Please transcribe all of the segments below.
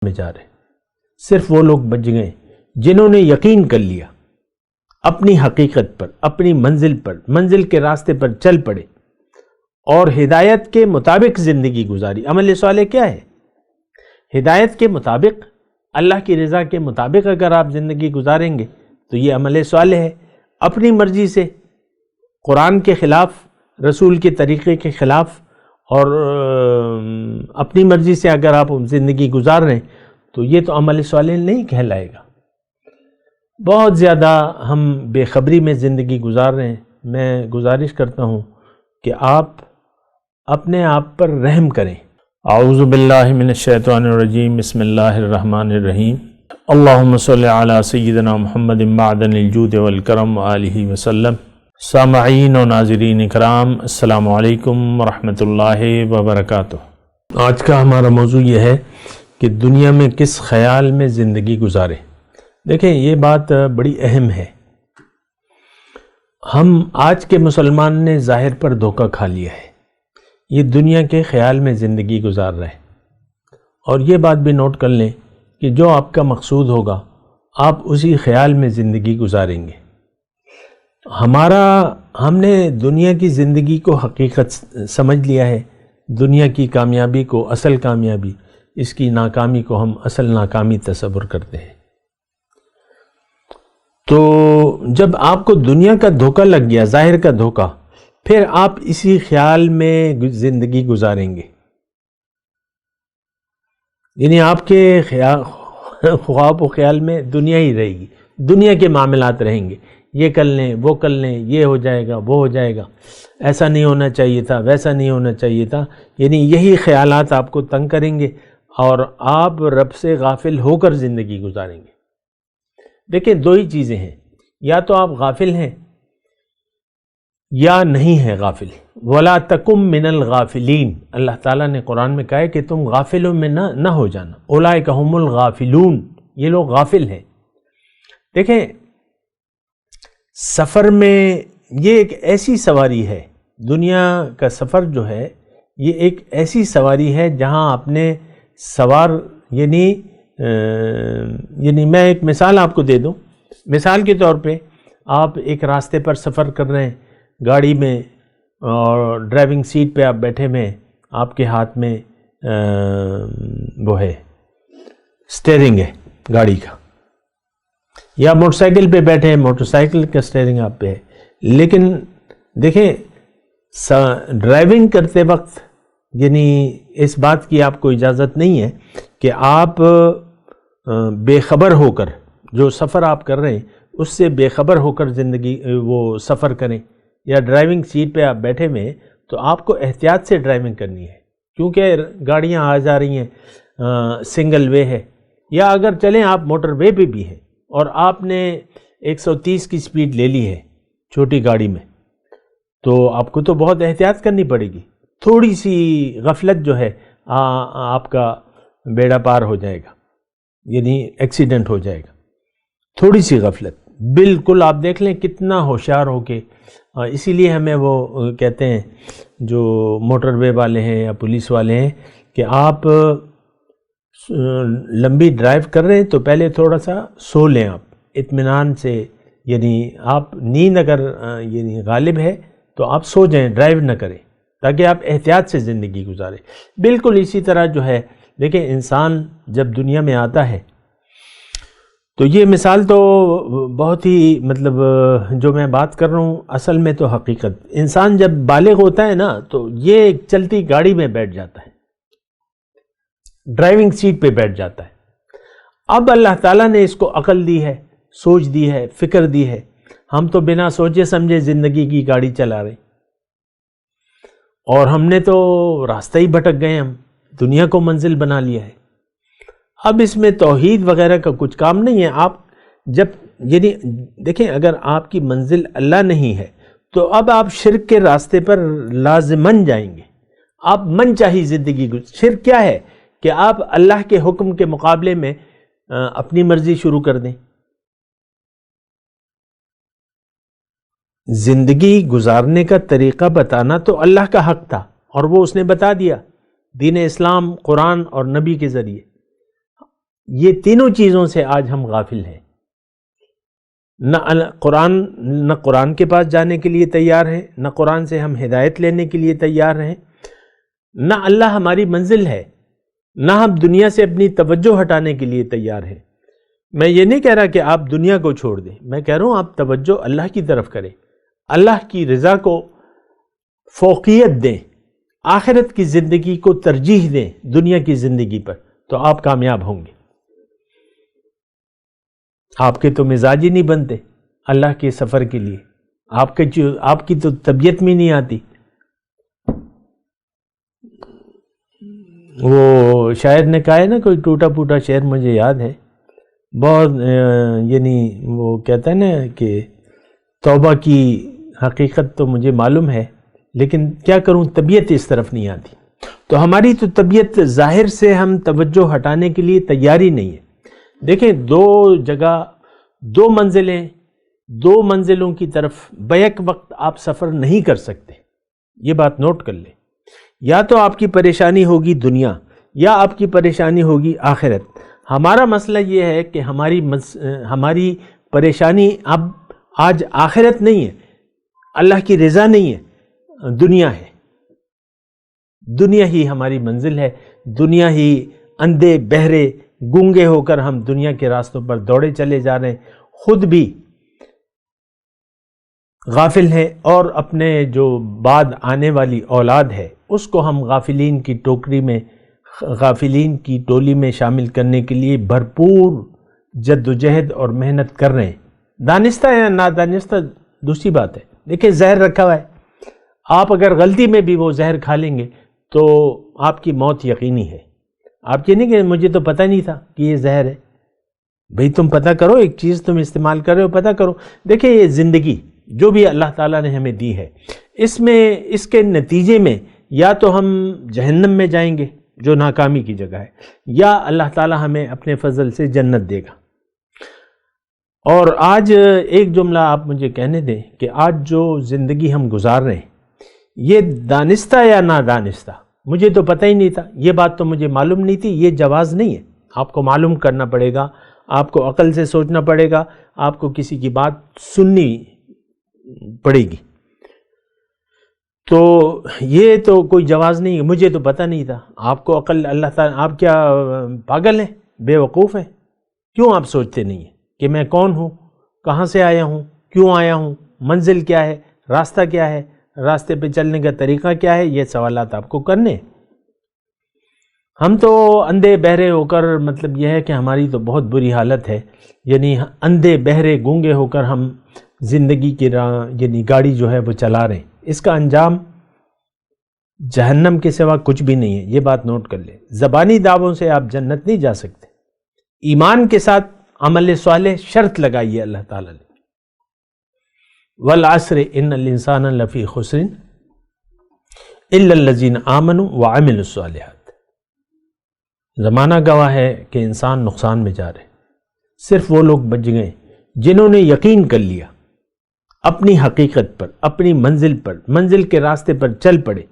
میں جا رہے ہیں۔ صرف وہ لوگ بچ گئے جنہوں نے یقین کر لیا اپنی حقیقت پر، اپنی منزل پر، منزل کے راستے پر چل پڑے اور ہدایت کے مطابق زندگی گزاری۔ عمل صالح کیا ہے؟ ہدایت کے مطابق، اللہ کی رضا کے مطابق اگر آپ زندگی گزاریں گے تو یہ عمل صالح ہے۔ اپنی مرضی سے، قرآن کے خلاف، رسول کے طریقے کے خلاف اور اپنی مرضی سے اگر آپ زندگی گزار رہے ہیں تو یہ تو عمل صالح نہیں کہلائے گا۔ بہت زیادہ ہم بے خبری میں زندگی گزار رہے ہیں۔ میں گزارش کرتا ہوں کہ آپ اپنے آپ پر رحم کریں۔ اعوذ باللہ من الشیطان الرجیم، بسم اللہ الرحمن الرحیم۔ اللہم صلی علی سیدنا محمد معدن الجود والکرم وآلہ وسلم۔ سامعین و ناظرین اکرام، السلام علیکم ورحمۃ اللہ وبرکاتہ۔ آج کا ہمارا موضوع یہ ہے کہ دنیا میں کس خیال میں زندگی گزارے۔ دیکھیں، یہ بات بڑی اہم ہے۔ ہم آج کے مسلمان نے ظاہر پر دھوکہ کھا لیا ہے، یہ دنیا کے خیال میں زندگی گزار رہے ہیں۔ اور یہ بات بھی نوٹ کر لیں کہ جو آپ کا مقصود ہوگا آپ اسی خیال میں زندگی گزاریں گے۔ ہم نے دنیا کی زندگی کو حقیقت سمجھ لیا ہے، دنیا کی کامیابی کو اصل کامیابی، اس کی ناکامی کو ہم اصل ناکامی تصور کرتے ہیں۔ تو جب آپ کو دنیا کا دھوکہ لگ گیا، ظاہر کا دھوکہ، پھر آپ اسی خیال میں زندگی گزاریں گے، یعنی آپ کے خواب و خیال میں دنیا ہی رہے گی، دنیا کے معاملات رہیں گے، یہ کر لیں، وہ کر لیں، یہ ہو جائے گا، وہ ہو جائے گا، ایسا نہیں ہونا چاہیے تھا، ویسا نہیں ہونا چاہیے تھا، یعنی یہی خیالات آپ کو تنگ کریں گے اور آپ رب سے غافل ہو کر زندگی گزاریں گے۔ دیکھیں، دو ہی چیزیں ہیں، یا تو آپ غافل ہیں یا نہیں ہیں غافل۔ وَلَا تَكُمْ مِنَ الْغَافِلِينَ، اللہ تعالیٰ نے قرآن میں کہا ہے کہ تم غافلوں میں نہ ہو جانا۔ اولئک هم الغافلون، یہ لوگ غافل ہیں۔ دیکھیں، سفر میں یہ ایک ایسی سواری ہے، دنیا کا سفر جو ہے یہ ایک ایسی سواری ہے جہاں آپ نے سوار، یعنی میں ایک مثال آپ کو دے دوں۔ مثال کے طور پہ آپ ایک راستے پر سفر کر رہے ہیں گاڑی میں، اور ڈرائیونگ سیٹ پہ آپ بیٹھے ہوئے، آپ کے ہاتھ میں وہ ہے اسٹیئرنگ ہے گاڑی کا، یا موٹر سائیکل پہ بیٹھے ہیں، موٹر سائیکل کا اسٹیئرنگ آپ پہ ہے۔ لیکن دیکھیں، ڈرائیونگ کرتے وقت یعنی اس بات کی آپ کو اجازت نہیں ہے کہ آپ بے خبر ہو کر، جو سفر آپ کر رہے ہیں اس سے بے خبر ہو کر وہ سفر کریں، یا ڈرائیونگ سیٹ پہ آپ بیٹھے ہوئے تو آپ کو احتیاط سے ڈرائیونگ کرنی ہے، کیونکہ گاڑیاں آ جا رہی ہیں، سنگل وے ہے، یا اگر چلیں آپ موٹر وے پہ بھی ہیں اور آپ نے 130 کی سپیڈ لے لی ہے چھوٹی گاڑی میں، تو آپ کو تو بہت احتیاط کرنی پڑے گی۔ تھوڑی سی غفلت جو ہے آپ کا بیڑا پار ہو جائے گا، یعنی ایکسیڈنٹ ہو جائے گا۔ تھوڑی سی غفلت، بالکل آپ دیکھ لیں کتنا ہوشیار ہو کے، اسی لیے ہمیں وہ کہتے ہیں جو موٹر وے والے ہیں یا پولیس والے ہیں کہ آپ لمبی ڈرائیو کر رہے ہیں تو پہلے تھوڑا سا سو لیں آپ اطمینان سے، یعنی آپ نیند اگر یعنی غالب ہے تو آپ سو جائیں، ڈرائیو نہ کریں، تاکہ آپ احتیاط سے زندگی گزاریں۔ بالکل اسی طرح جو ہے، دیکھیں، انسان جب دنیا میں آتا ہے تو یہ مثال تو بہت ہی جو میں بات کر رہا ہوں اصل میں تو حقیقت، انسان جب بالغ ہوتا ہے نا تو یہ ایک چلتی گاڑی میں بیٹھ جاتا ہے، ڈرائیونگ سیٹ پہ بیٹھ جاتا ہے۔ اب اللہ تعالیٰ نے اس کو عقل دی ہے، سوچ دی ہے، فکر دی ہے، ہم تو بنا سوچے سمجھے زندگی کی گاڑی چلا رہے ہیں، اور ہم نے تو راستہ ہی بھٹک گئے، ہم دنیا کو منزل بنا لیا ہے۔ اب اس میں توحید وغیرہ کا کچھ کام نہیں ہے۔ آپ جب یعنی دیکھیں، اگر آپ کی منزل اللہ نہیں ہے تو اب آپ شرک کے راستے پر لازماً جائیں گے، آپ من چاہی زندگی شرک کیا ہے کہ آپ اللہ کے حکم کے مقابلے میں اپنی مرضی شروع کر دیں۔ زندگی گزارنے کا طریقہ بتانا تو اللہ کا حق تھا، اور وہ اس نے بتا دیا، دین اسلام، قرآن اور نبی کے ذریعے۔ یہ تینوں چیزوں سے آج ہم غافل ہیں۔ نہ قرآن کے پاس جانے کے لیے تیار ہیں، نہ قرآن سے ہم ہدایت لینے کے لیے تیار ہیں، نہ اللہ ہماری منزل ہے، نہ ہم دنیا سے اپنی توجہ ہٹانے کے لیے تیار ہیں۔ میں یہ نہیں کہہ رہا کہ آپ دنیا کو چھوڑ دیں، میں کہہ رہا ہوں آپ توجہ اللہ کی طرف کریں، اللہ کی رضا کو فوقیت دیں، آخرت کی زندگی کو ترجیح دیں دنیا کی زندگی پر، تو آپ کامیاب ہوں گے۔ آپ کے تو مزاج ہی نہیں بنتے اللہ کے سفر کے لیے، آپ کی تو طبیعت میں نہیں آتی۔ وہ شاعر نے کہا ہے نا، کوئی ٹوٹا پھوٹا شعر مجھے یاد ہے بہت، یعنی وہ کہتا ہے نا کہ توبہ کی حقیقت تو مجھے معلوم ہے لیکن کیا کروں طبیعت اس طرف نہیں آتی۔ تو ہماری تو طبیعت ظاہر سے ہم توجہ ہٹانے کے لیے تیاری نہیں ہے۔ دیکھیں دو جگہ، دو منزلوں کی طرف بیک وقت آپ سفر نہیں کر سکتے، یہ بات نوٹ کر لیں۔ یا تو آپ کی پریشانی ہوگی دنیا، یا آپ کی پریشانی ہوگی آخرت۔ ہمارا مسئلہ یہ ہے کہ ہماری پریشانی اب آج آخرت نہیں ہے، اللہ کی رضا نہیں ہے، دنیا ہے۔ دنیا ہی ہماری منزل ہے، دنیا ہی اندھے بہرے گونگے ہو کر ہم دنیا کے راستوں پر دوڑے چلے جا رہے ہیں، خود بھی غافل ہیں اور اپنے جو بعد آنے والی اولاد ہے اس کو ہم غافلین کی ٹوکری میں، غافلین کی ٹولی میں شامل کرنے کے لیے بھرپور جد و جہد اور محنت کر رہے ہیں۔ دانستہ یا نادانستہ دوسری بات ہے، دیکھیں زہر رکھا ہوا ہے، آپ اگر غلطی میں بھی وہ زہر کھا لیں گے تو آپ کی موت یقینی ہے۔ آپ یہ نہیں کہ مجھے تو پتہ نہیں تھا کہ یہ زہر ہے، بھئی تم پتہ کرو، ایک چیز تم استعمال کر رہے ہو پتہ کرو۔ دیکھیں یہ زندگی جو بھی اللہ تعالیٰ نے ہمیں دی ہے، اس کے نتیجے میں یا تو ہم جہنم میں جائیں گے جو ناکامی کی جگہ ہے، یا اللہ تعالیٰ ہمیں اپنے فضل سے جنت دے گا۔ اور آج ایک جملہ آپ مجھے کہنے دیں کہ آج جو زندگی ہم گزار رہے ہیں یہ دانستہ یا نادانستہ، مجھے تو پتہ ہی نہیں تھا، یہ بات تو مجھے معلوم نہیں تھی، یہ جواز نہیں ہے۔ آپ کو معلوم کرنا پڑے گا، آپ کو عقل سے سوچنا پڑے گا، آپ کو کسی کی بات سننی پڑے گی۔ تو یہ تو کوئی جواز نہیں ہے، مجھے تو پتہ نہیں تھا۔ آپ کو عقل اللہ تعالیٰ، آپ کیا پاگل ہیں، بے وقوف ہیں؟ کیوں آپ سوچتے نہیں ہیں کہ میں کون ہوں، کہاں سے آیا ہوں، کیوں آیا ہوں، منزل کیا ہے، راستہ کیا ہے، راستے پہ چلنے کا طریقہ کیا ہے؟ یہ سوالات آپ کو کرنے۔ ہم تو اندھے بہرے ہو کر، مطلب یہ ہے کہ ہماری تو بہت بری حالت ہے، یعنی اندھے بہرے گونگے ہو کر ہم زندگی کی یعنی گاڑی جو ہے وہ چلا رہے ہیں، اس کا انجام جہنم کے سوا کچھ بھی نہیں ہے، یہ بات نوٹ کر لیں۔ زبانی دعووں سے آپ جنت نہیں جا سکتے، ایمان کے ساتھ عمل صالح شرط لگائیے اللہ تعالیٰ نے۔ والعصر ان الانسان لفی خسر الا الذین آمنوا وعملوا الصالحات، زمانہ گواہ ہے کہ انسان نقصان میں جا رہے، صرف وہ لوگ بچ گئے جنہوں نے یقین کر لیا اپنی حقیقت پر، اپنی منزل پر، منزل کے راستے پر چل پڑے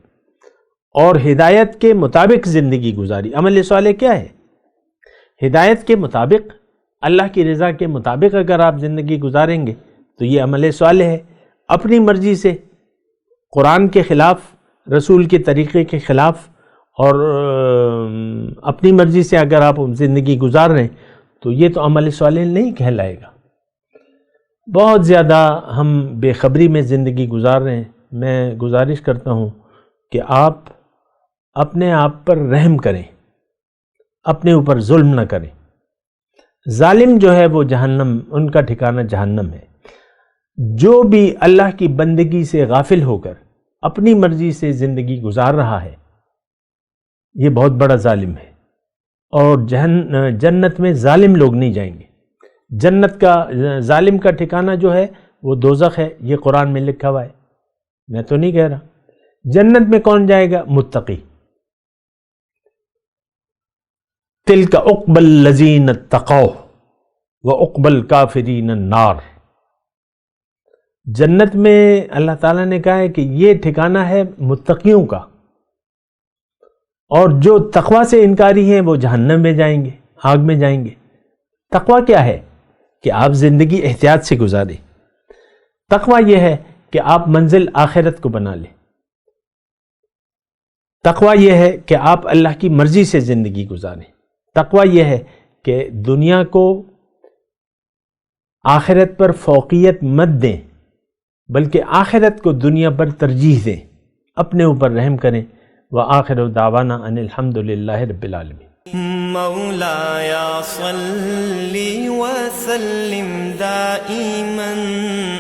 اور ہدایت کے مطابق زندگی گزاری۔ عمل صالح کیا ہے؟ ہدایت کے مطابق، اللہ کی رضا کے مطابق اگر آپ زندگی گزاریں گے تو یہ عمل صالح ہے۔ اپنی مرضی سے، قرآن کے خلاف، رسول کے طریقے کے خلاف اور اپنی مرضی سے اگر آپ زندگی گزار رہے ہیں تو یہ تو عمل صالح نہیں کہلائے گا۔ بہت زیادہ ہم بے خبری میں زندگی گزار رہے ہیں۔ میں گزارش کرتا ہوں کہ آپ اپنے آپ پر رحم کریں، اپنے اوپر ظلم نہ کریں۔ ظالم جو ہے وہ جہنم، ان کا ٹھکانہ جہنم ہے۔ جو بھی اللہ کی بندگی سے غافل ہو کر اپنی مرضی سے زندگی گزار رہا ہے یہ بہت بڑا ظالم ہے، اور جنت میں ظالم لوگ نہیں جائیں گے۔ جنت کا، ظالم کا ٹھکانہ جو ہے وہ دوزخ ہے، یہ قرآن میں لکھا ہوا ہے، میں تو نہیں کہہ رہا۔ جنت میں کون جائے گا؟ متقی۔ تلک عقبی الذین اتقوا وعقبی الکافرین النار۔ جنت میں اللہ تعالیٰ نے کہا ہے کہ یہ ٹھکانہ ہے متقیوں کا، اور جو تقوی سے انکاری ہیں وہ جہنم میں جائیں گے۔ آگ میں جائیں گے۔ تقویٰ کیا ہے؟ کہ آپ زندگی احتیاط سے گزاریں۔ تقویٰ یہ ہے کہ آپ منزل آخرت کو بنا لیں۔ تقویٰ یہ ہے کہ آپ اللہ کی مرضی سے زندگی گزاریں۔ تقویٰ یہ ہے کہ دنیا کو آخرت پر فوقیت مت دیں، بلکہ آخرت کو دنیا پر ترجیح دیں، اپنے اوپر رحم کریں۔ وآخر دعوانا ان الحمد للہ رب العالمین۔ مولاي صل وسلم دائما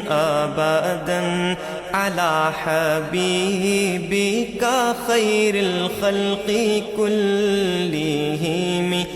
ابدا على حبيبك خير الخلق كلهم